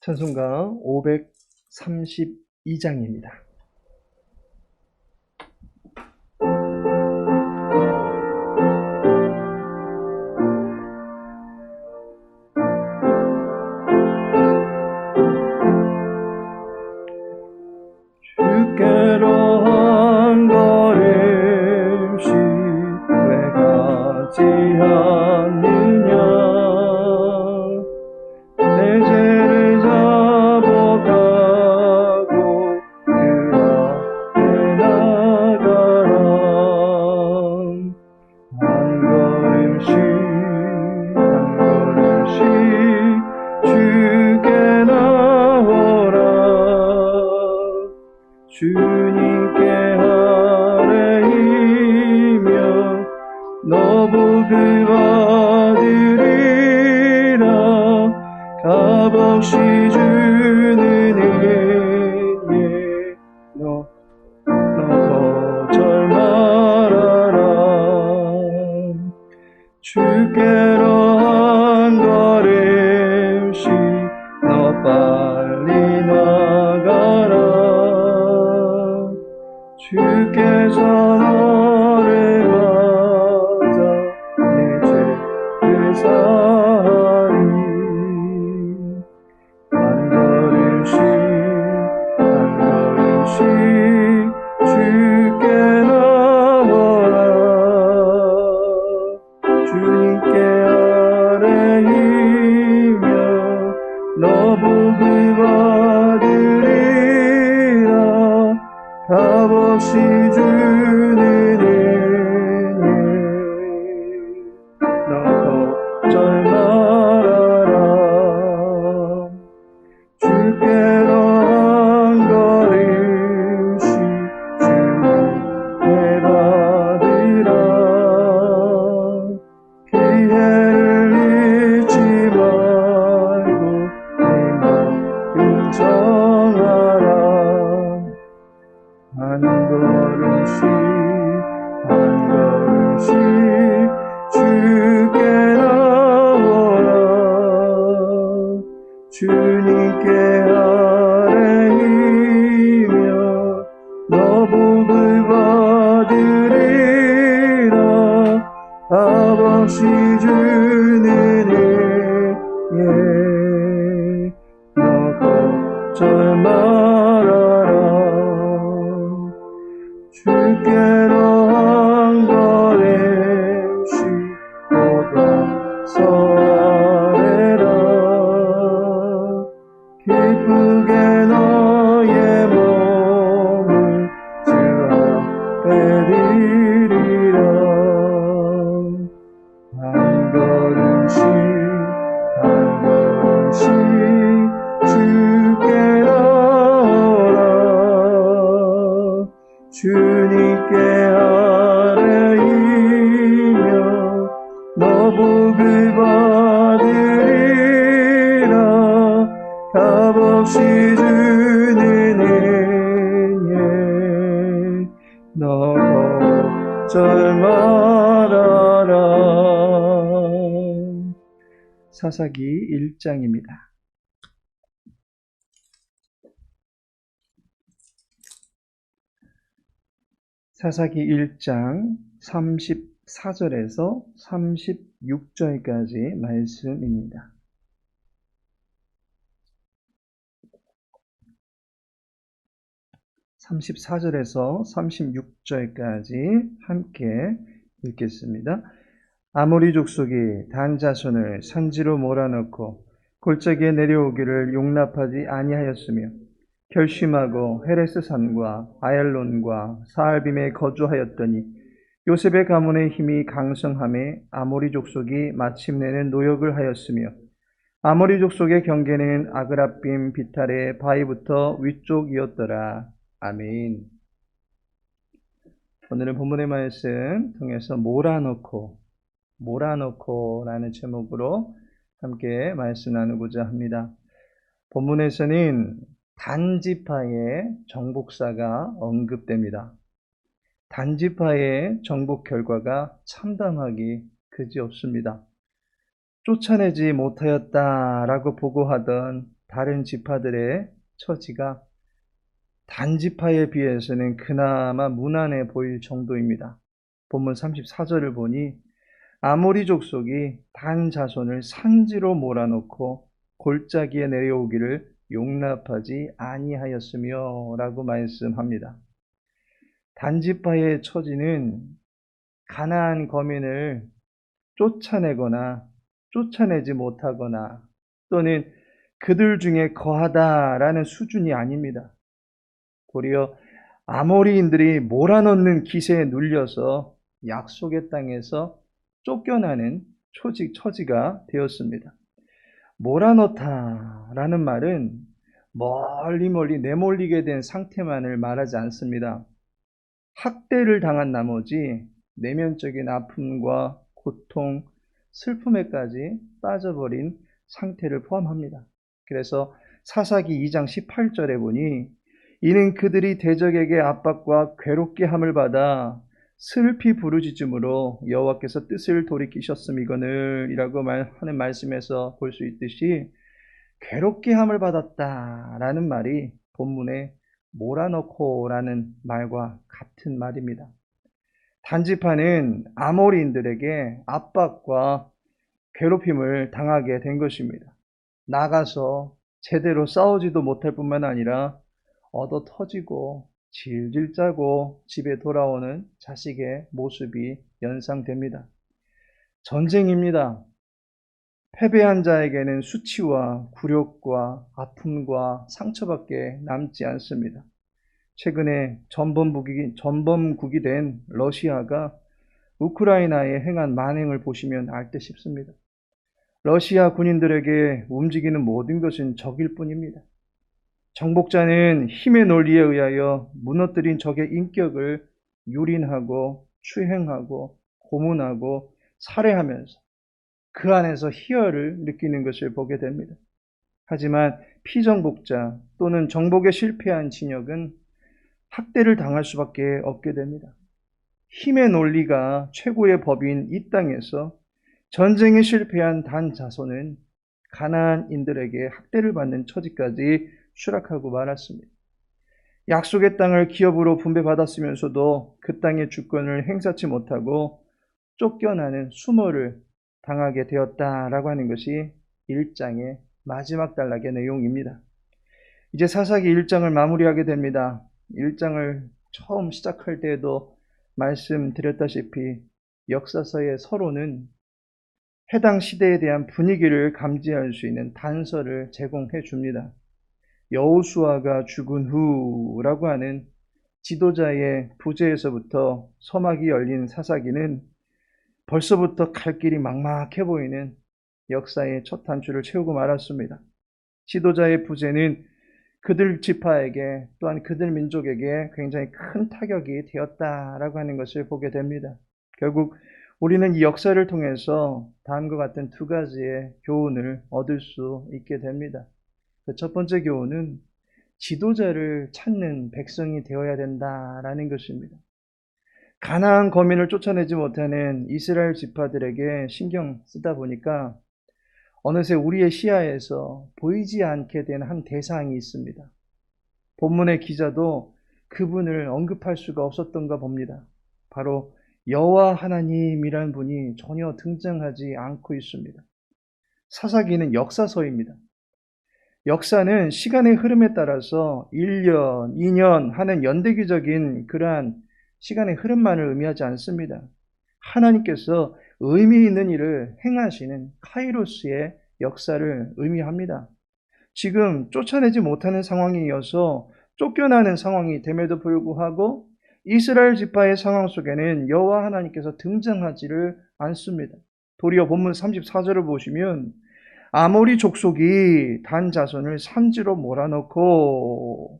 찬송가 532장입니다. 주께로 한 걸음씩 왜 가지 않느냐. 내 죄를 잡아가고 그 앞에 나가라. 한 걸음씩 주께 나오라. 주님께 아뢰이며 너복을 받으리라. 값없이 주는 은혜 너 거절 말아라. 주께로 한 걸음씩 너 빨리 나가라. 주께서 너를 맞아 내 죄를 사하리. 한 걸음씩 주께 나와라. 주님께 아뢰이며 너복을 받으리라. 값없이 주는 은혜 너 걱정 말아라. 주께로 한 걸음씩 주께 받으라. 기회를 잃지 말고 내 마음 정하라. 한 걸음씩 주께 나오라. 주님께 아뢰이며 너복을 받으리라. 값없이 주는 은혜 너 걱정 말아라. 주께로 한 걸음씩 걷어서 아뢰라. 기쁘게 너의 몸을 주 앞에 드리라. 한 걸음씩 주께 나오라. 주님께 아뢰이며 너복을 받으리라. 값없이 주는 은혜 너 걱정 말아라. 사사기 1장입니다. 사사기 1장 34절에서 36절까지 말씀입니다. (34절에서) (36절까지) 함께 읽겠습니다. 아모리 족속이 단 자손을 산지로 몰아넣고 골짜기에 내려오기를 용납하지 아니하였으며 결심하고 헤레스 산과 아얄론과 사알빔에 거주하였더니 요셉의 가문의 힘이 강성함에 아모리 족속이 마침내는 노역을 하였으며 아모리 족속의 경계는 아그라빔 비탈의 바위부터 위쪽이었더라. 아멘. 오늘은 본문의 말씀 통해서 몰아넣고라는 제목으로 함께 말씀 나누고자 합니다. 본문에서는 단지파의 정복사가 언급됩니다. 단지파의 정복 결과가 참담하기 그지없습니다. 쫓아내지 못하였다라고 보고하던 다른 지파들의 처지가 단지파에 비해서는 그나마 무난해 보일 정도입니다. 본문 34절을 보니 아모리 족속이 단 자손을 산지로 몰아넣고 골짜기에 내려오기를 용납하지 아니하였으며 라고 말씀합니다. 단지파의 처지는 가나안 거민을 쫓아내거나 쫓아내지 못하거나 또는 그들 중에 거하다라는 수준이 아닙니다. 도리어 아모리인들이 몰아넣는 기세에 눌려서 약속의 땅에서 쫓겨나는 처지가 되었습니다. 몰아넣다라는 말은 멀리 내몰리게 된 상태만을 말하지 않습니다. 학대를 당한 나머지 내면적인 아픔과 고통, 슬픔에까지 빠져버린 상태를 포함합니다. 그래서 사사기 2장 18절에 보니 이는 그들이 대적에게 압박과 괴롭게 함을 받아 슬피 부르짖음으로 여호와께서 뜻을 돌이키셨음이거늘 이라고 하는 말씀에서 볼 수 있듯이 괴롭게 함을 받았다라는 말이 본문에 몰아넣고라는 말과 같은 말입니다. 단지파는 아모리인들에게 압박과 괴롭힘을 당하게 된 것입니다. 나가서 제대로 싸우지도 못할 뿐만 아니라 얻어 터지고 질질 짜고 집에 돌아오는 자식의 모습이 연상됩니다. 전쟁입니다. 패배한 자에게는 수치와 굴욕과 아픔과 상처밖에 남지 않습니다. 최근에 전범국이 된 러시아가 우크라이나에 행한 만행을 보시면 알 듯 싶습니다. 러시아 군인들에게 움직이는 모든 것은 적일 뿐입니다. 정복자는 힘의 논리에 의하여 무너뜨린 적의 인격을 유린하고 추행하고 고문하고 살해하면서 그 안에서 희열을 느끼는 것을 보게 됩니다. 하지만 피정복자 또는 정복에 실패한 진역은 학대를 당할 수밖에 없게 됩니다. 힘의 논리가 최고의 법인 이 땅에서 전쟁에 실패한 단 자손은 가나안인들에게 학대를 받는 처지까지 추락하고 말았습니다. 약속의 땅을 기업으로 분배받았으면서도 그 땅의 주권을 행사치 못하고 쫓겨나는 수모를 당하게 되었다라고 하는 것이 1장의 마지막 단락의 내용입니다. 이제 사사기 1장을 마무리하게 됩니다. 1장을 처음 시작할 때에도 말씀드렸다시피 역사서의 서론은 해당 시대에 대한 분위기를 감지할 수 있는 단서를 제공해 줍니다. 여호수아가 죽은 후라고 하는 지도자의 부재에서부터 서막이 열린 사사기는 벌써부터 갈 길이 막막해 보이는 역사의 첫 단추를 채우고 말았습니다. 지도자의 부재는 그들 지파에게 또한 그들 민족에게 굉장히 큰 타격이 되었다라고 하는 것을 보게 됩니다. 결국 우리는 이 역사를 통해서 다음과 같은 두 가지의 교훈을 얻을 수 있게 됩니다. 첫 번째 교훈은 지도자를 찾는 백성이 되어야 된다라는 것입니다. 가나안 거민을 쫓아내지 못하는 이스라엘 지파들에게 신경 쓰다 보니까 어느새 우리의 시야에서 보이지 않게 된 한 대상이 있습니다. 본문의 기자도 그분을 언급할 수가 없었던가 봅니다. 바로 여호와 하나님이란 분이 전혀 등장하지 않고 있습니다. 사사기는 역사서입니다. 역사는 시간의 흐름에 따라서 1년, 2년 하는 연대기적인 그러한 시간의 흐름만을 의미하지 않습니다. 하나님께서 의미 있는 일을 행하시는 카이로스의 역사를 의미합니다. 지금 쫓아내지 못하는 상황에 이어서 쫓겨나는 상황이 됨에도 불구하고 이스라엘 지파의 상황 속에는 여호와 하나님께서 등장하지를 않습니다. 도리어 본문 34절을 보시면 아모리 족속이 단 자손을 산지로 몰아넣고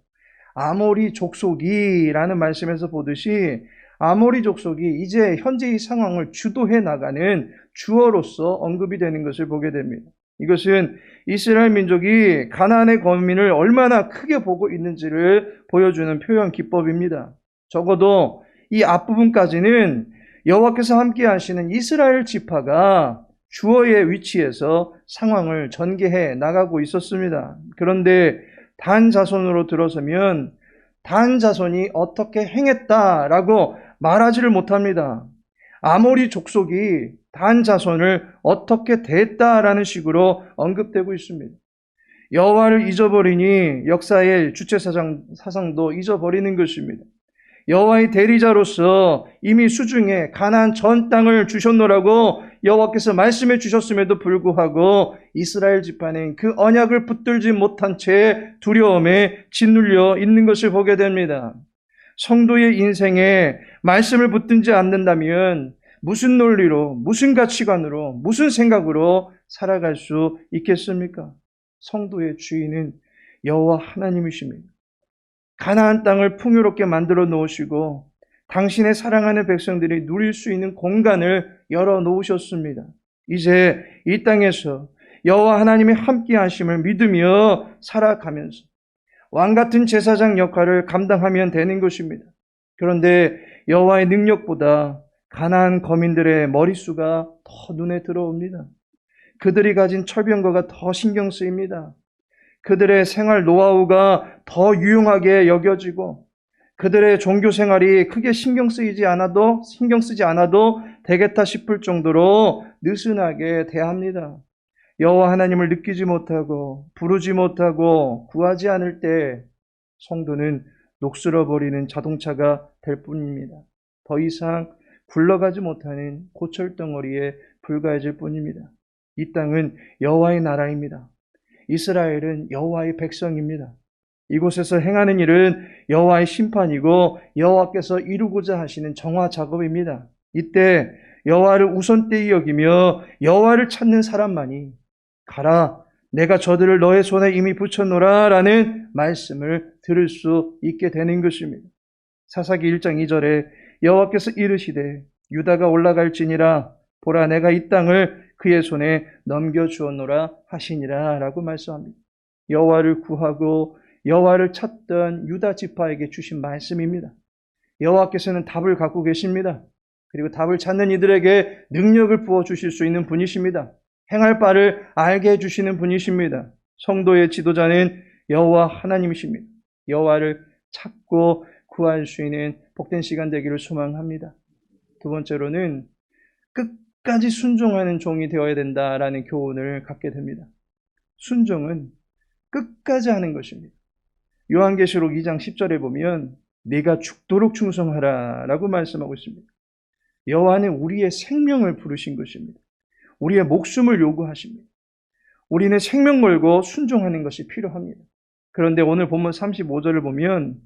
아모리 족속이라는 말씀에서 보듯이 아모리 족속이 이제 현재 이 상황을 주도해 나가는 주어로서 언급이 되는 것을 보게 됩니다. 이것은 이스라엘 민족이 가나안의 거민을 얼마나 크게 보고 있는지를 보여주는 표현 기법입니다. 적어도 이 앞부분까지는 여호와께서 함께 하시는 이스라엘 지파가 주어의 위치에서 상황을 전개해 나가고 있었습니다. 그런데 단 자손으로 들어서면 단 자손이 어떻게 행했다라고 말하지를 못합니다. 아모리 족속이 단 자손을 어떻게 대했다라는 식으로 언급되고 있습니다. 여호와를 잊어버리니 역사의 주체 사상도 잊어버리는 것입니다. 여호와의 대리자로서 이미 수중에 가나안 전 땅을 주셨노라고 여호와께서 말씀해 주셨음에도 불구하고 이스라엘 지파는 그 언약을 붙들지 못한 채 두려움에 짓눌려 있는 것을 보게 됩니다. 성도의 인생에 말씀을 붙들지 않는다면 무슨 논리로, 무슨 가치관으로, 무슨 생각으로 살아갈 수 있겠습니까? 성도의 주인은 여호와 하나님이십니다. 가나안 땅을 풍요롭게 만들어 놓으시고 당신의 사랑하는 백성들이 누릴 수 있는 공간을 열어 놓으셨습니다. 이제 이 땅에서 여호와 하나님의 함께 하심을 믿으며 살아가면서 왕 같은 제사장 역할을 감당하면 되는 것입니다. 그런데 여호와의 능력보다 가나안 거민들의 머릿수가 더 눈에 들어옵니다. 그들이 가진 철병거가 더 신경 쓰입니다. 그들의 생활 노하우가 더 유용하게 여겨지고 그들의 종교 생활이 크게 신경 쓰지 않아도 되겠다 싶을 정도로 느슨하게 대합니다. 여호와 하나님을 느끼지 못하고 부르지 못하고 구하지 않을 때 성도는 녹슬어버리는 자동차가 될 뿐입니다. 더 이상 굴러가지 못하는 고철덩어리에 불과해질 뿐입니다. 이 땅은 여호와의 나라입니다. 이스라엘은 여호와의 백성입니다. 이곳에서 행하는 일은 여호와의 심판이고 여호와께서 이루고자 하시는 정화 작업입니다. 이때 여호와를 우선되이 여기며 여호와를 찾는 사람만이 가라, 내가 저들을 너의 손에 이미 붙였노라 라는 말씀을 들을 수 있게 되는 것입니다. 사사기 1장 2절에 여호와께서 이르시되 유다가 올라갈지니라 보라 내가 이 땅을 그의 손에 넘겨주었노라 하시니라 라고 말씀합니다. 여호와를 구하고 여호와를 찾던 유다 지파에게 주신 말씀입니다. 여호와께서는 답을 갖고 계십니다. 그리고 답을 찾는 이들에게 능력을 부어주실 수 있는 분이십니다. 행할 바를 알게 해주시는 분이십니다. 성도의 지도자는 여호와 하나님이십니다. 여호와를 찾고 구할 수 있는 복된 시간 되기를 소망합니다. 두 번째로는 끝까지 순종하는 종이 되어야 된다라는 교훈을 갖게 됩니다. 순종은 끝까지 하는 것입니다. 요한계시록 2장 10절에 보면 네가 죽도록 충성하라 라고 말씀하고 있습니다. 여호와는 우리의 생명을 부르신 것입니다. 우리의 목숨을 요구하십니다. 우리는 생명 걸고 순종하는 것이 필요합니다. 그런데 오늘 본문 35절을 보면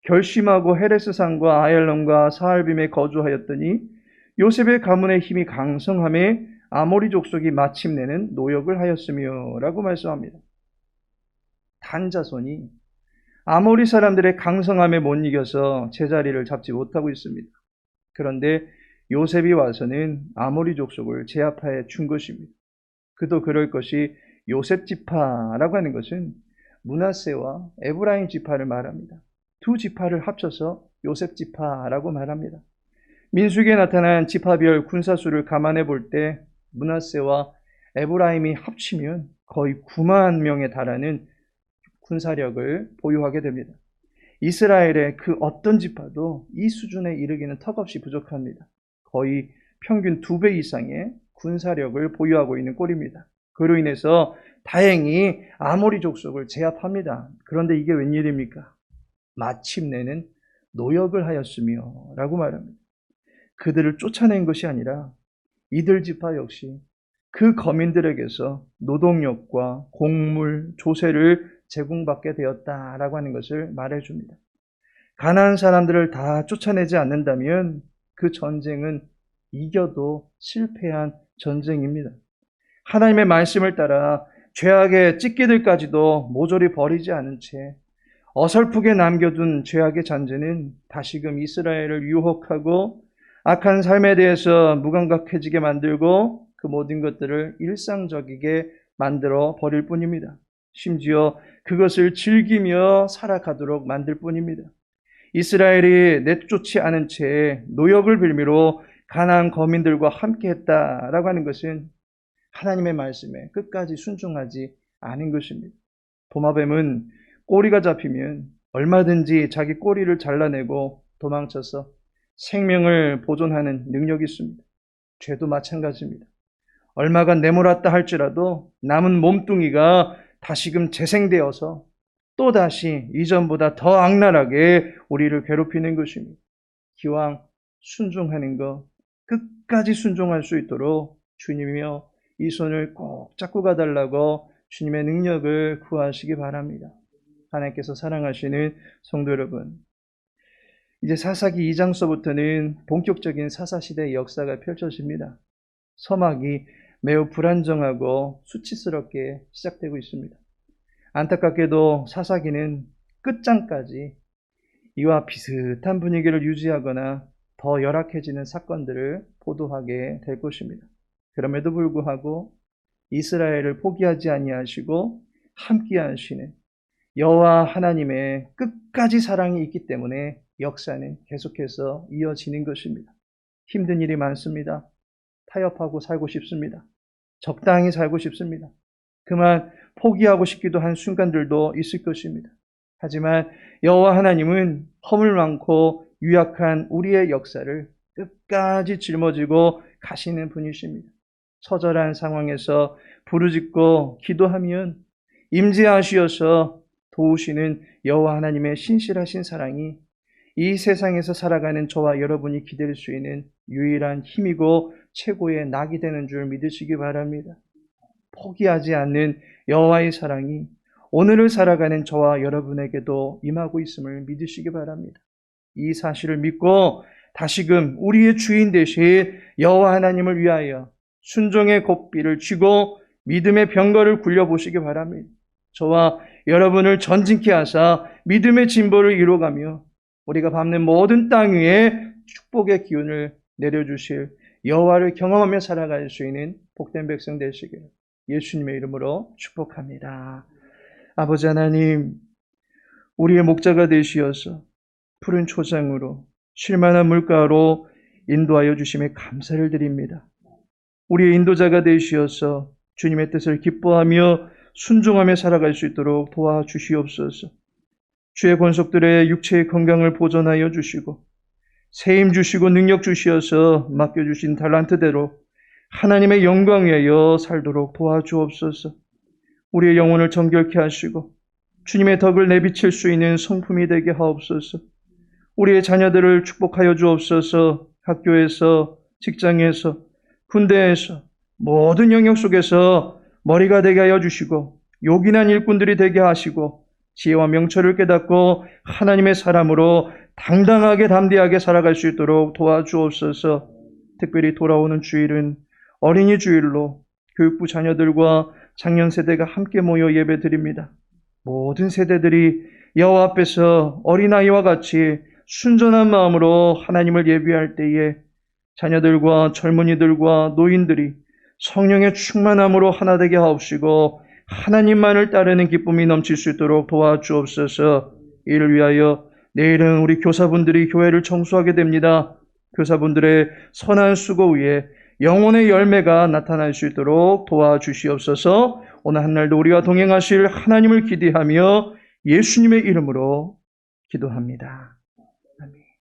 결심하고 헤레스산과 아얄론과 사알빔에 거주하였더니 요셉의 가문의 힘이 강성함에 아모리 족속이 마침내는 노역을 하였으며 라고 말씀합니다. 단자손이 아모리 사람들의 강성함에 못 이겨서 제자리를 잡지 못하고 있습니다. 그런데 요셉이 와서는 아모리 족속을 제압하여 준 것입니다. 그도 그럴 것이 요셉 지파라고 하는 것은 므낫세와 에브라임 지파를 말합니다. 두 지파를 합쳐서 요셉 지파라고 말합니다. 민수기에 나타난 지파별 군사수를 감안해 볼 때 므낫세와 에브라임이 합치면 거의 9만 명에 달하는 군사력을 보유하게 됩니다. 이스라엘의 그 어떤 지파도 이 수준에 이르기는 턱없이 부족합니다. 거의 평균 2배 이상의 군사력을 보유하고 있는 꼴입니다. 그로 인해서 다행히 아모리 족속을 제압합니다. 그런데 이게 웬일입니까? 마침내는 노역을 하였으며 라고 말합니다. 그들을 쫓아낸 것이 아니라 이들 지파 역시 그 거민들에게서 노동력과 곡물, 조세를 제공받게 되었다라고 하는 것을 말해줍니다. 가나안 사람들을 다 쫓아내지 않는다면 그 전쟁은 이겨도 실패한 전쟁입니다. 하나님의 말씀을 따라 죄악의 찢기들까지도 모조리 버리지 않은 채 어설프게 남겨둔 죄악의 잔재는 다시금 이스라엘을 유혹하고 악한 삶에 대해서 무감각해지게 만들고 그 모든 것들을 일상적이게 만들어 버릴 뿐입니다. 심지어 그것을 즐기며 살아가도록 만들 뿐입니다. 이스라엘이 내쫓지 않은 채 노역을 빌미로 가나안 거민들과 함께했다라고 하는 것은 하나님의 말씀에 끝까지 순종하지 않은 것입니다. 도마뱀은 꼬리가 잡히면 얼마든지 자기 꼬리를 잘라내고 도망쳐서 생명을 보존하는 능력이 있습니다. 죄도 마찬가지입니다. 얼마간 내몰았다 할지라도 남은 몸뚱이가 다시금 재생되어서 또다시 이전보다 더 악랄하게 우리를 괴롭히는 것입니다. 기왕 순종하는 것, 끝까지 순종할 수 있도록 주님이며 이 손을 꼭 잡고 가달라고 주님의 능력을 구하시기 바랍니다. 하나님께서 사랑하시는 성도 여러분, 이제 사사기 2장서부터는 본격적인 사사시대의 역사가 펼쳐집니다. 서막이 매우 불안정하고 수치스럽게 시작되고 있습니다. 안타깝게도 사사기는 끝장까지 이와 비슷한 분위기를 유지하거나 더 열악해지는 사건들을 보도하게 될 것입니다. 그럼에도 불구하고 이스라엘을 포기하지 아니하시고 함께 하시는 여호와 하나님의 끝까지 사랑이 있기 때문에 역사는 계속해서 이어지는 것입니다. 힘든 일이 많습니다. 타협하고 살고 싶습니다. 적당히 살고 싶습니다. 그만 포기하고 싶기도 한 순간들도 있을 것입니다. 하지만 여호와 하나님은 허물 많고 유약한 우리의 역사를 끝까지 짊어지고 가시는 분이십니다. 처절한 상황에서 부르짖고 기도하면 임재하시어서 도우시는 여호와 하나님의 신실하신 사랑이 이 세상에서 살아가는 저와 여러분이 기댈 수 있는 유일한 힘이고 최고의 낙이 되는 줄 믿으시기 바랍니다. 포기하지 않는 여호와의 사랑이 오늘을 살아가는 저와 여러분에게도 임하고 있음을 믿으시기 바랍니다. 이 사실을 믿고 다시금 우리의 주인 되신 여호와 하나님을 위하여 순종의 고삐를 쥐고 믿음의 병거를 굴려보시기 바랍니다. 저와 여러분을 전진케 하사 믿음의 진보를 이루어가며 우리가 밟는 모든 땅 위에 축복의 기운을 내려주실 여호와를 경험하며 살아갈 수 있는 복된 백성 되시기를 예수님의 이름으로 축복합니다. 아버지 하나님, 우리의 목자가 되시어서 푸른 초장으로 쉴만한 물가로 인도하여 주심에 감사를 드립니다. 우리의 인도자가 되시어서 주님의 뜻을 기뻐하며 순종하며 살아갈 수 있도록 도와주시옵소서. 주의 권속들의 육체의 건강을 보존하여 주시고 새 힘 주시고 능력 주시어서 맡겨주신 달란트대로 하나님의 영광 위하여 살도록 도와주옵소서. 우리의 영혼을 정결케 하시고 주님의 덕을 내비칠 수 있는 성품이 되게 하옵소서. 우리의 자녀들을 축복하여 주옵소서. 학교에서, 직장에서, 군대에서 모든 영역 속에서 머리가 되게 하여 주시고 요긴한 일꾼들이 되게 하시고 지혜와 명철을 깨닫고 하나님의 사람으로 당당하게 담대하게 살아갈 수 있도록 도와주옵소서. 특별히 돌아오는 주일은 어린이 주일로 교육부 자녀들과 장년 세대가 함께 모여 예배 드립니다. 모든 세대들이 여호와 앞에서 어린아이와 같이 순전한 마음으로 하나님을 예배할 때에 자녀들과 젊은이들과 노인들이 성령의 충만함으로 하나 되게 하옵시고 하나님만을 따르는 기쁨이 넘칠 수 있도록 도와주옵소서. 이를 위하여 내일은 우리 교사분들이 교회를 청소하게 됩니다. 교사분들의 선한 수고 위에 영혼의 열매가 나타날 수 있도록 도와주시옵소서. 오늘 한날도 우리와 동행하실 하나님을 기대하며 예수님의 이름으로 기도합니다.